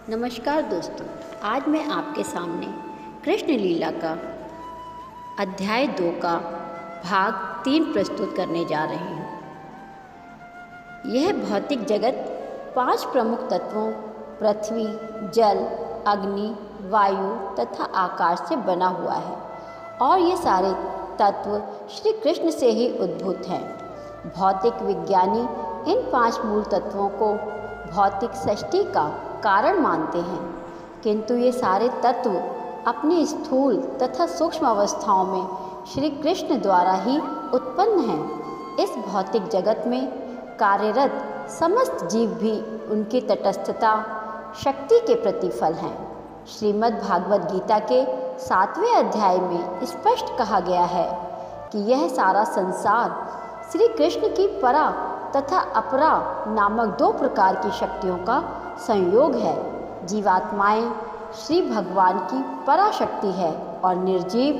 नमस्कार दोस्तों, आज मैं आपके सामने कृष्ण लीला का अध्याय 2 का भाग 3 प्रस्तुत करने जा रही हूँ। यह भौतिक जगत 5 प्रमुख तत्वों पृथ्वी, जल, अग्नि, वायु तथा आकाश से बना हुआ है और ये सारे तत्व श्री कृष्ण से ही उद्भूत हैं। भौतिक विज्ञानी इन 5 मूल तत्वों को भौतिक सृष्टि का कारण मानते हैं, किंतु ये सारे तत्व अपनी स्थूल तथा सूक्ष्म अवस्थाओं में श्री कृष्ण द्वारा ही उत्पन्न हैं। इस भौतिक जगत में कार्यरत समस्त जीव भी उनकी तटस्थता शक्ति के प्रतिफल हैं। श्रीमद् भागवत गीता के 7वें अध्याय में स्पष्ट कहा गया है कि यह सारा संसार श्री कृष्ण की परा तथा अपरा नामक 2 प्रकार की शक्तियों का संयोग है। जीवात्माएं श्री भगवान की पराशक्ति है और निर्जीव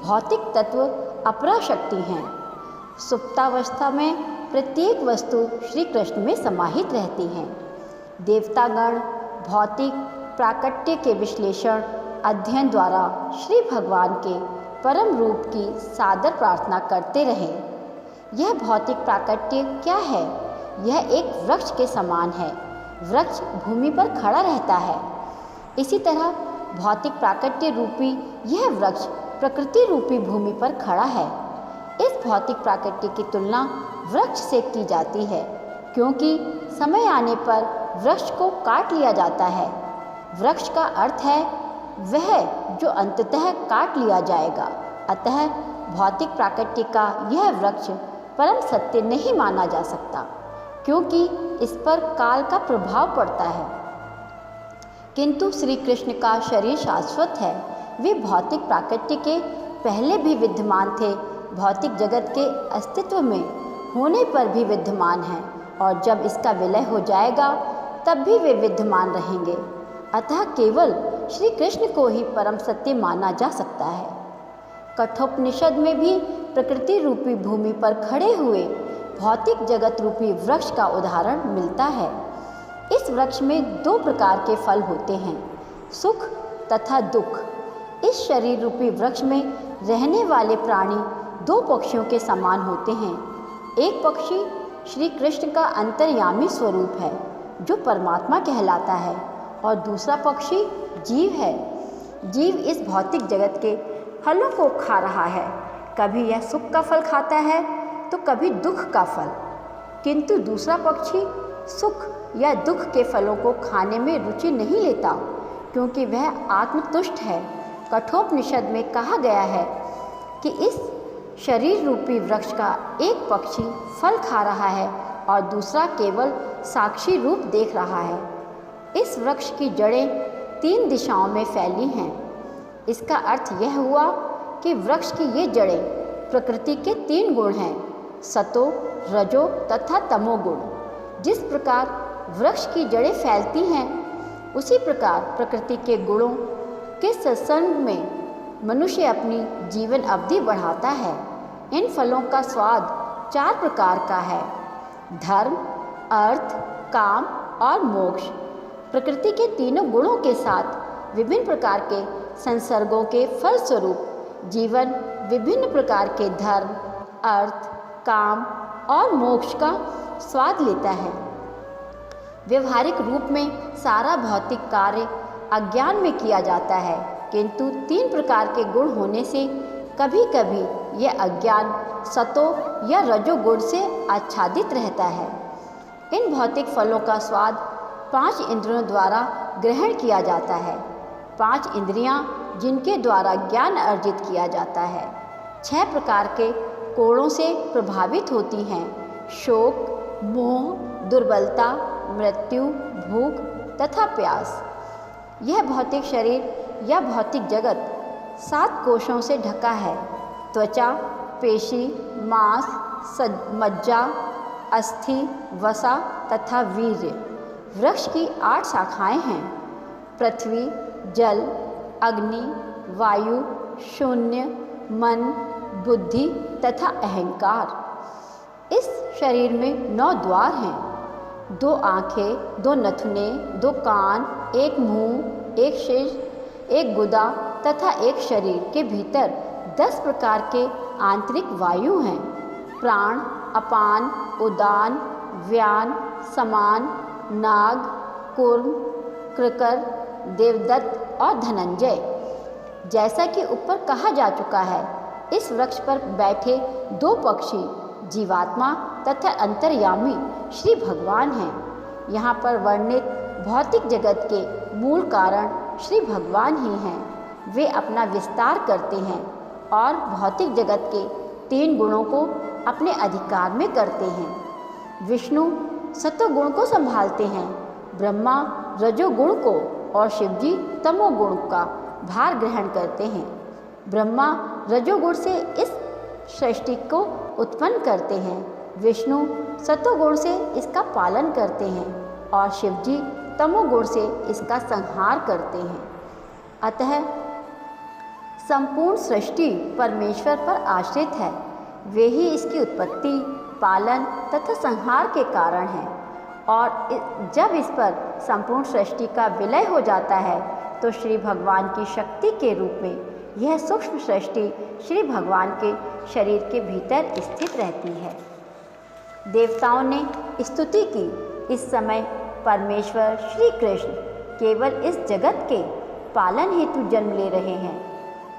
भौतिक तत्व अपरा शक्ति हैं। सुप्तावस्था में प्रत्येक वस्तु श्री कृष्ण में समाहित रहती हैं। देवतागण भौतिक प्राकट्य के विश्लेषण अध्ययन द्वारा श्री भगवान के परम रूप की सादर प्रार्थना करते रहे। यह भौतिक प्राकट्य क्या है? यह एक वृक्ष के समान है। वृक्ष भूमि पर खड़ा रहता है। इसी तरह भौतिक प्राकट्य रूपी यह वृक्ष प्रकृति रूपी भूमि पर खड़ा है। इस भौतिक प्राकट्य की तुलना वृक्ष से की जाती है, क्योंकि समय आने पर वृक्ष को काट लिया जाता है। वृक्ष का अर्थ है वह जो अंततः काट लिया जाएगा। अतः भौतिक प्राकट्य का यह वृक्ष परम सत्य नहीं माना जा सकता, क्योंकि इस पर काल का प्रभाव पड़ता है। किंतु श्री कृष्ण का शरीर शाश्वत है। वे भौतिक प्राकट्य के पहले भी विद्यमान थे, भौतिक जगत के अस्तित्व में होने पर भी विद्यमान हैं, और जब इसका विलय हो जाएगा तब भी वे विद्यमान रहेंगे। अतः केवल श्री कृष्ण को ही परम सत्य माना जा सकता है। कठोपनिषद में भी प्रकृति रूपी भूमि पर खड़े हुए भौतिक जगत रूपी वृक्ष का उदाहरण मिलता है। इस वृक्ष में 2 प्रकार के फल होते हैं, सुख तथा दुख। इस शरीर रूपी वृक्ष में रहने वाले प्राणी 2 पक्षियों के समान होते हैं। एक पक्षी श्री कृष्ण का अंतर्यामी स्वरूप है, जो परमात्मा कहलाता है, और दूसरा पक्षी जीव है। जीव इस भौतिक जगत के फलों को खा रहा है। कभी यह सुख का फल खाता है तो कभी दुख का फल, किंतु दूसरा पक्षी सुख या दुख के फलों को खाने में रुचि नहीं लेता, क्योंकि वह आत्मतुष्ट है। कठोपनिषद में कहा गया है कि इस शरीर रूपी वृक्ष का एक पक्षी फल खा रहा है और दूसरा केवल साक्षी रूप देख रहा है। इस वृक्ष की जड़ें 3 दिशाओं में फैली हैं। इसका अर्थ यह हुआ कि वृक्ष की ये जड़ें प्रकृति के 3 गुण हैं, सतो, रजो तथा तमो गुण। जिस प्रकार वृक्ष की जड़ें फैलती हैं, उसी प्रकार प्रकृति के गुणों के सत्संग में मनुष्य अपनी जीवन अवधि बढ़ाता है। इन फलों का स्वाद 4 प्रकार का है, धर्म, अर्थ, काम और मोक्ष। प्रकृति के तीनों गुणों के साथ विभिन्न प्रकार के संसर्गों के फलस्वरूप जीवन विभिन्न प्रकार के धर्म, अर्थ, काम और मोक्ष का स्वाद लेता है। व्यवहारिक रूप में सारा भौतिक कार्य अज्ञान में किया जाता है, किंतु 3 प्रकार के गुण होने से कभी कभी यह अज्ञान सतो या रजो गुण से आच्छादित रहता है। इन भौतिक फलों का स्वाद 5 इंद्रियों द्वारा ग्रहण किया जाता है। 5 इंद्रियां जिनके द्वारा ज्ञान अर्जित किया जाता है 6 प्रकार के कोणों से प्रभावित होती हैं, शोक, मोह, दुर्बलता, मृत्यु, भूख तथा प्यास। यह भौतिक शरीर या भौतिक जगत 7 कोशों से ढका है, त्वचा, पेशी, मांस, मज्जा, अस्थि, वसा तथा वीर्य। वृक्ष की 8 शाखाएं हैं, पृथ्वी, जल, अग्नि, वायु, शून्य, मन, बुद्धि तथा अहंकार। इस शरीर में 9 द्वार हैं, 2 आँखें, 2 नथुने, 2 कान एक मुंह, एक शीर्ष, एक गुदा तथा एक शरीर के भीतर 10 प्रकार के आंतरिक वायु हैं। प्राण, अपान, उदान, व्यान, समान, नाग, कूर्म, कृकर, देवदत्त और धनंजय। जैसा कि ऊपर कहा जा चुका है, इस वृक्ष पर बैठे 2 पक्षी जीवात्मा तथा अंतर्यामी श्री भगवान हैं। यहाँ पर वर्णित भौतिक जगत के मूल कारण श्री भगवान ही हैं। वे अपना विस्तार करते हैं और भौतिक जगत के 3 गुणों को अपने अधिकार में करते हैं। विष्णु सत्वगुण को संभालते हैं, ब्रह्मा रजोगुण को और शिवजी तमोगुण का भार ग्रहण करते हैं। ब्रह्मा रजोगुण से इस सृष्टि को उत्पन्न करते हैं, विष्णु सत्वगुण से इसका पालन करते हैं और शिवजी तमोगुण से इसका संहार करते हैं। अतः संपूर्ण सृष्टि परमेश्वर पर आश्रित है। वे ही इसकी उत्पत्ति, पालन तथा संहार के कारण हैं और जब इस पर संपूर्ण सृष्टि का विलय हो जाता है तो श्री भगवान की शक्ति के रूप में यह सूक्ष्म सृष्टि श्री भगवान के शरीर के भीतर स्थित रहती है। देवताओं ने स्तुति की। इस समय परमेश्वर श्री कृष्ण केवल इस जगत के पालन हेतु जन्म ले रहे हैं।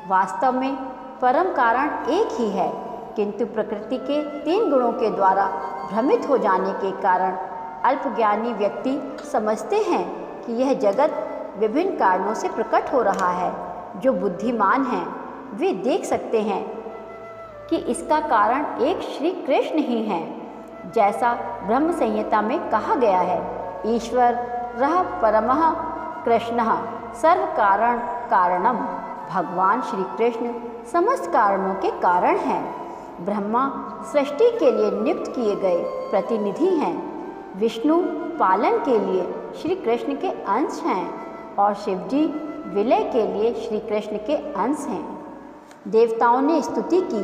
वास्तव में परम कारण एक ही है, किंतु प्रकृति के 3 गुणों के द्वारा भ्रमित हो जाने के कारण अल्पज्ञानी व्यक्ति समझते हैं कि यह जगत विभिन्न कारणों से प्रकट हो रहा है। जो बुद्धिमान हैं वे देख सकते हैं कि इसका कारण एक श्री कृष्ण ही हैं। जैसा ब्रह्म संहिता में कहा गया है, ईश्वर रह परमः कृष्णः सर्व कारण कारणम। भगवान श्री कृष्ण समस्त कारणों के कारण हैं। ब्रह्मा सृष्टि के लिए नियुक्त किए गए प्रतिनिधि हैं, विष्णु पालन के लिए श्री कृष्ण के अंश हैं और शिवजी विलय के लिए श्री कृष्ण के अंश हैं। देवताओं ने स्तुति की,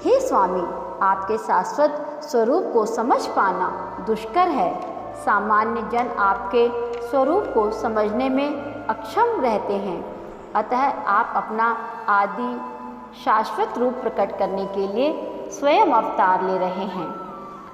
हे स्वामी, आपके शाश्वत स्वरूप को समझ पाना दुष्कर है। सामान्य जन आपके स्वरूप को समझने में अक्षम रहते हैं, अतः आप अपना आदि शाश्वत रूप प्रकट करने के लिए स्वयं अवतार ले रहे हैं।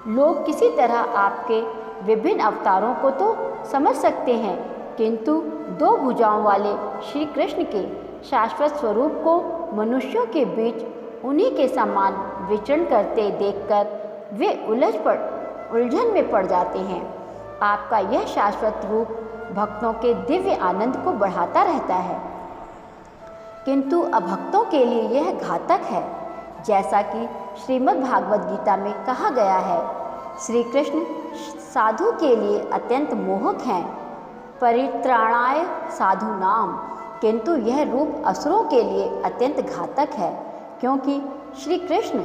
लोग किसी तरह आपके विभिन्न अवतारों को तो समझ सकते हैं, किंतु 2 भुजाओं वाले श्री कृष्ण के शाश्वत स्वरूप को मनुष्यों के बीच उन्हीं के समान विचरण करते देखकर वे उलझन में पड़ जाते हैं। आपका यह शाश्वत रूप भक्तों के दिव्य आनंद को बढ़ाता रहता है, किंतु अभक्तों के लिए यह घातक है। जैसा कि श्रीमद् भागवत गीता में कहा गया है, श्री कृष्ण साधु के लिए अत्यंत मोहक हैं, परित्राणाय साधुनाम, किंतु यह रूप असुरों के लिए अत्यंत घातक है, क्योंकि श्री कृष्ण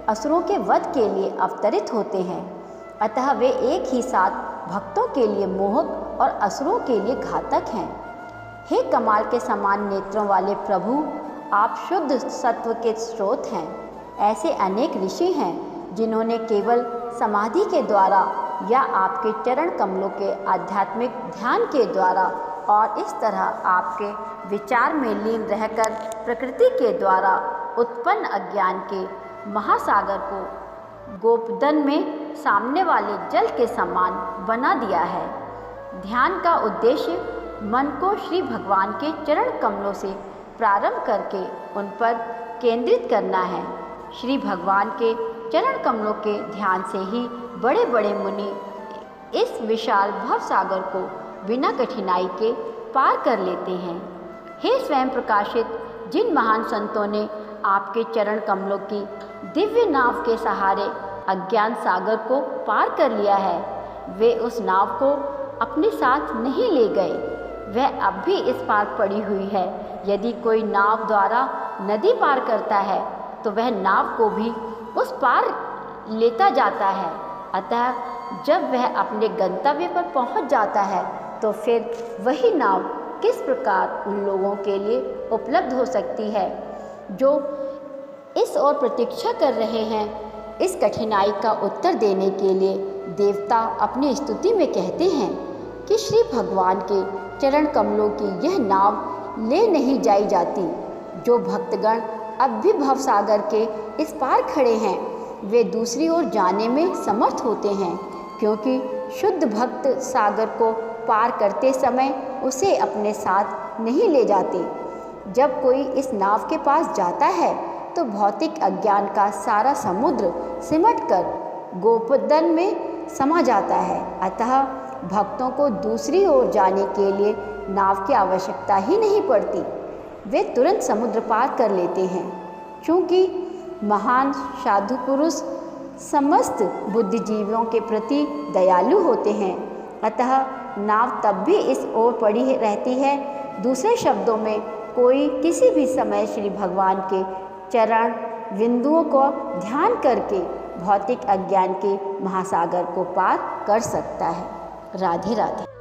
असुरों के वध के लिए अवतरित होते हैं। अतः वे एक ही साथ भक्तों के लिए मोहक और असुरों के लिए घातक हैं। हे कमाल के समान नेत्रों वाले प्रभु, आप शुद्ध सत्व के स्रोत हैं। ऐसे अनेक ऋषि हैं जिन्होंने केवल समाधि के द्वारा या आपके चरण कमलों के आध्यात्मिक ध्यान के द्वारा और इस तरह आपके विचार में लीन रहकर प्रकृति के द्वारा उत्पन्न अज्ञान के महासागर को गोपदन में सामने वाले जल के समान बना दिया है। ध्यान का उद्देश्य मन को श्री भगवान के चरण कमलों से प्रारंभ करके उन पर केंद्रित करना है। श्री भगवान के चरण कमलों के ध्यान से ही बड़े बड़े मुनि इस विशाल भवसागर को बिना कठिनाई के पार कर लेते हैं। हे स्वयं प्रकाशित, जिन महान संतों ने आपके चरण कमलों की दिव्य नाव के सहारे अज्ञान सागर को पार कर लिया है, वे उस नाव को अपने साथ नहीं ले गए, वह अब भी इस पार पड़ी हुई है। यदि कोई नाव द्वारा नदी पार करता है तो वह नाव को भी उस पार लेता जाता है। अतः जब वह अपने गंतव्य पर पहुंच जाता है तो फिर वही नाव किस प्रकार उन लोगों के लिए उपलब्ध हो सकती है जो इस ओर प्रतीक्षा कर रहे हैं। इस कठिनाई का उत्तर देने के लिए देवता अपनी स्तुति में कहते हैं कि श्री भगवान के चरण कमलों की यह नाव ले नहीं जाई जाती। जो भक्तगण अब भी भवसागर के इस पार खड़े हैं, वे दूसरी ओर जाने में समर्थ होते हैं, क्योंकि शुद्ध भक्त सागर को पार करते समय उसे अपने साथ नहीं ले जाते। जब कोई इस नाव के पास जाता है तो भौतिक अज्ञान का सारा समुद्र सिमटकर गोपदन में समा जाता है। अतः भक्तों को दूसरी ओर जाने के लिए नाव की आवश्यकता ही नहीं पड़ती, वे तुरंत समुद्र पार कर लेते हैं। क्योंकि महान साधु पुरुष समस्त बुद्धिजीवियों के प्रति दयालु होते हैं, अतः नाव तब भी इस ओर पड़ी रहती है। दूसरे शब्दों में, कोई किसी भी समय श्री भगवान के चरण बिंदुओं को ध्यान करके भौतिक अज्ञान के महासागर को पार कर सकता है। राधे राधे।